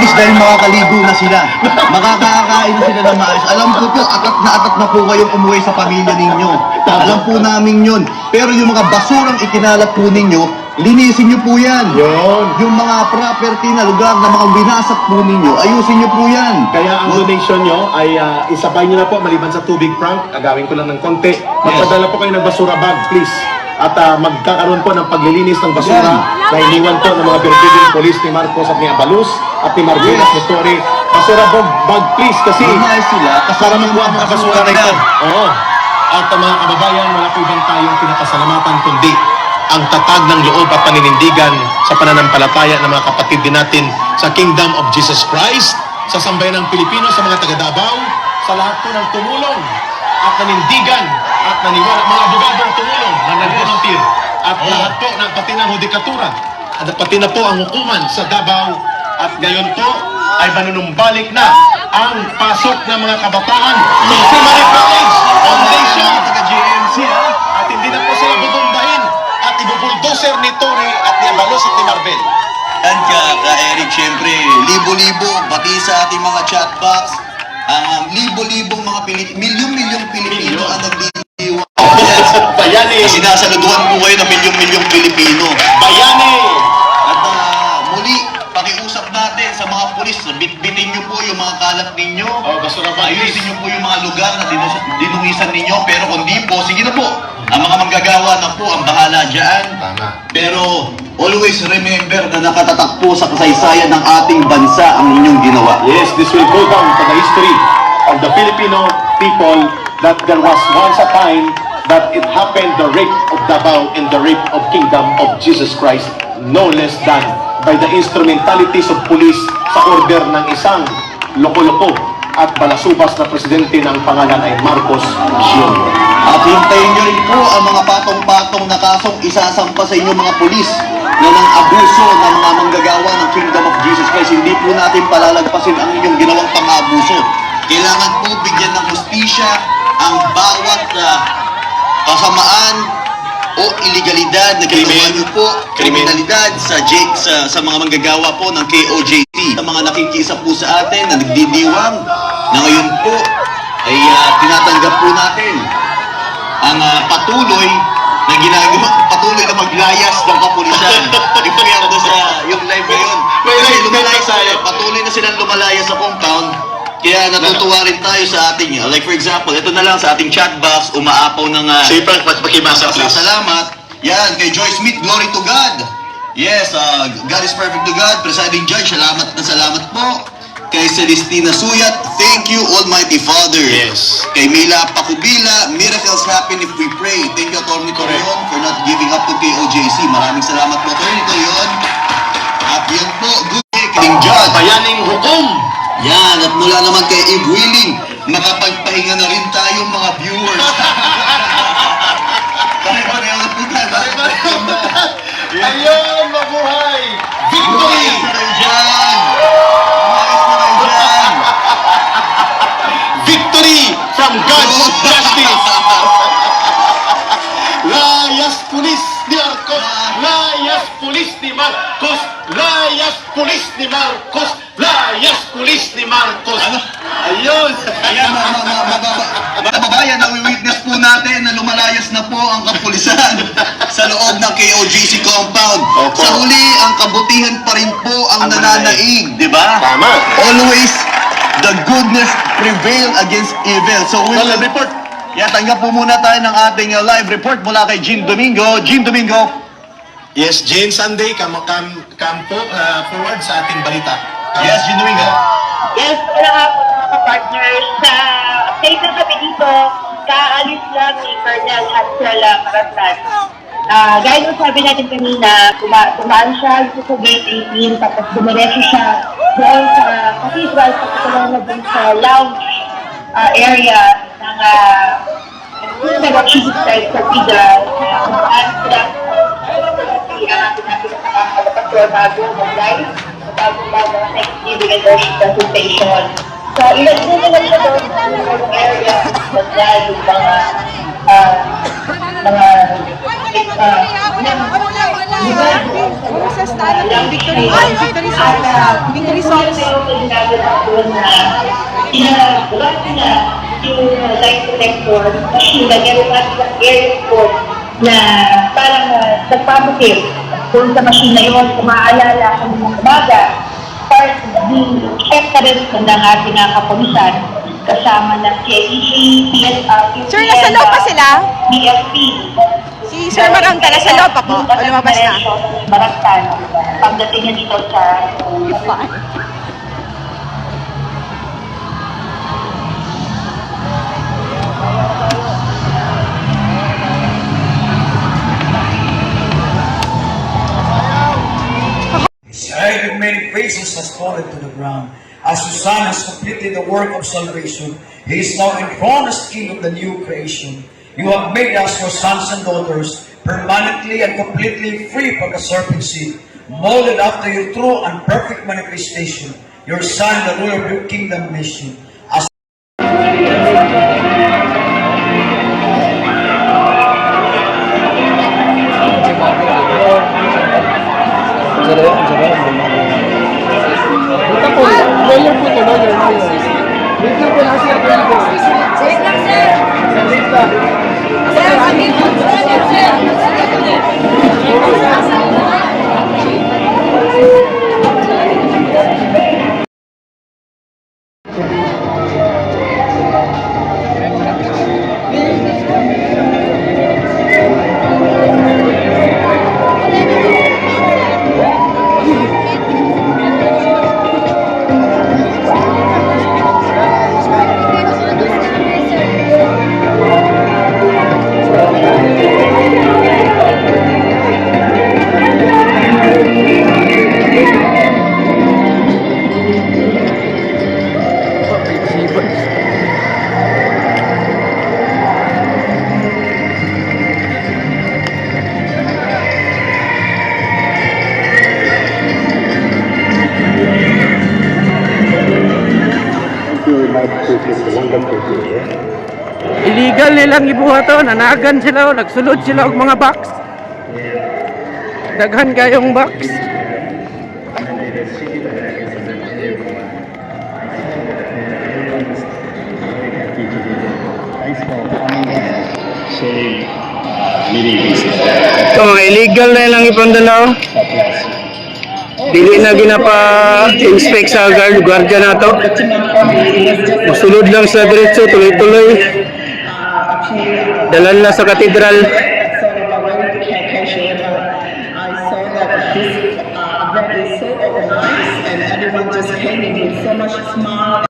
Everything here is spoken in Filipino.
least dahil makakaligo na sila. Makakakain na sila ng maayos. Alam ko po, atat na po kayong umuwi sa pamilya ninyo. Alam po namin yun. Pero yung mga basurang ikinalat po ninyo, linisin nyo po yan. Yun. Yung mga property na lugar na mga binasak po ninyo, ayusin nyo po yan. Kaya ang donation nyo ay isabay nyo na po maliban sa tubig, Frank. Agawin ko lang ng konti. Magpadala po kayo ng basura bag, please. At magkakaroon po ng paglilinis ng basura na iniwan po ng mga Pilipinong Police ni Marcos at ni Abalus at ni Marvinas ni Tori. Basura bag, please, kasi Lumayas sila para makuha ang mga basura na ito. Oo. At mga kababayan, wala po ibang tayong pinapasalamatan kundi ang tatag ng loob at paninindigan sa pananampalataya ng mga kapatid din natin sa Kingdom of Jesus Christ, sa sambayan ng Pilipino, sa mga taga-Davao, sa lahat po ng tumulong at nanindigan at naniwala, mga abogadong tumulong na nag-volunteer at lahat po ng pati ng hudikatura at pati na po ang hukuman sa Davao at ngayon po ay manunumbalik na ang pasok ng mga kabataan sa Simari College Foundation at hindi na po sila bubumbahin at ibubuldoser ni Tori at ni Abalos at ni Marvel. Yan ka Eric, syempre, libo-libo, pati sa ating mga chat box, libo-libong mga milyong-milyong Pilipino ang nagliliwa. Bayani! Sinasaluduhan po kayo ng milyong-milyong Pilipino. Bayani! At muli, pakiusap natin sa mga pulis, bitbitin nyo po yung mga kalat ninyo. Basura bag, ayusin nyo po yung mga lugar na dinungisan ninyo. Pero kung di po, sige na po. Ang mga manggagawa na po ang bahala dyan. Tama. Pero always remember na nakatatak po sa kasaysayan ng ating bansa ang inyong ginawa. Yes, this will go down to the history of the Filipino people that there was once a time that it happened, the rape of Davao and the rape of Kingdom of Jesus Christ, no less than by the instrumentalities of police sa order ng isang loko-loko at balasubas na presidente ng pangalan ay Marcos Jr. At hintayin nyo rin po ang mga patong-patong na kasong isasampa sa inyong mga pulis na ng abuso ng mga manggagawa ng Kingdom of Jesus Christ. Hindi po natin palalagpasin ang inyong ginawang pang-abuso. Kailangan po bigyan ng hustisya ang bawat kasamaan o iligalidad na ginawa nyo po, kriminalidad sa mga manggagawa po ng KOJC. Sa mga nakikisa po sa atin na nagdidiwang na ngayon po ay tinatanggap po natin ang patuloy na ginagawa, patuloy na maglayas ng kapulisan. Ipagkakado sa yung live ngayon. Kasi lumalayas tayo, patuloy na silang lumalaya sa compound. Kaya natutuwa rin tayo sa ating, like for example, ito na lang sa ating chat box, umaapaw ng salamat. Yan, kay Joyce Smith, glory to God. Yes, God is perfect to God. Presiding Judge, salamat na salamat po. Kay Celestina Suyat, thank you, Almighty Father. Yes. Kay Mila Pakubila, miracles happen if we pray. Thank you, Atty. Torion, for not giving up to KOJC. Maraming salamat po, Atty. Torion. At yan po, good day, King John. Bayaning hukom! Yan, at mula naman kay Eve Willing, makapagpahinga na rin tayo mga viewers. Pare-pareho na po tayo. Ayun, mabuhay! Victory! Umayos na kayo dyan! Umayos na kayo dyan! Victory from God's justice! Layas pulis ni Marcos! Layas pulis ni Marcos! Layas pulis ni Marcos! Layas pulis ni Marcos! Ayun! Ayan, mga kababayan, nawi-witness po natin na lumalayas na po ang kapulisan sa loob ng KOJC compound. Opo. Sa huli, ang kabutihan pa rin po ang nananaig, di ba? Tama! Always, the goodness prevail against evil. So, Well, report! yeah, tanggap po muna tayo ng ating live report mula kay Jean Domingo. Jean Domingo. Yes, Jane Sunday, come po forward sa ating balita. Yes, Jean Domingo. Yes, wala nga po mga ka-partners. Sa update na kami dito, kaalis lang ni Colonel Hansel Maraslan. Gaya nung sabi natin kanina, tumaan siya dito sa gate 18, tapos dumiretso siya doon sa cathedral, tapos na doon sa lounge area ng Jesus Christ Cathedral. Kung saan sila natin nakakalapator bago mag-live, bago Thanksgiving and worship presentation. So, ilan din naman siya doon sa area ng mga Boses na ano yung victory. Ay, victory songs. Victory songs. Yung light detector, machine na gano'n natin ang air report na parang nagpapakil kung sa machine na yun, kung maaalala kung mga umaga, part check na rin ng ating kapulisan kasama ng PIEG, Sir, nasa loob pa sila? PFP. Si Sir Maranta, nasa loob pa po? O lumabas na? Baraktan. Pagdating niya dito sa His head with many faces has fallen to the ground. As the Son has completed the work of salvation, He is now enthroned as King of the new creation. You have made us your sons and daughters, permanently and completely free from the serpent seed, molded after your true and perfect manifestation, your Son, the ruler of your kingdom nation. As Illegal nilang ibuhat to, nanagan sila, nagsulod sila og mga box. Daghan kayong box. So, illegal na ilang ipandalaw. Dili na ginapa-inspect sa guardia nato. Musulod lang sa diretso, tuloy-tuloy. Dalan na sa katedral. I saw that this event is so organized and everyone just came in with so much smile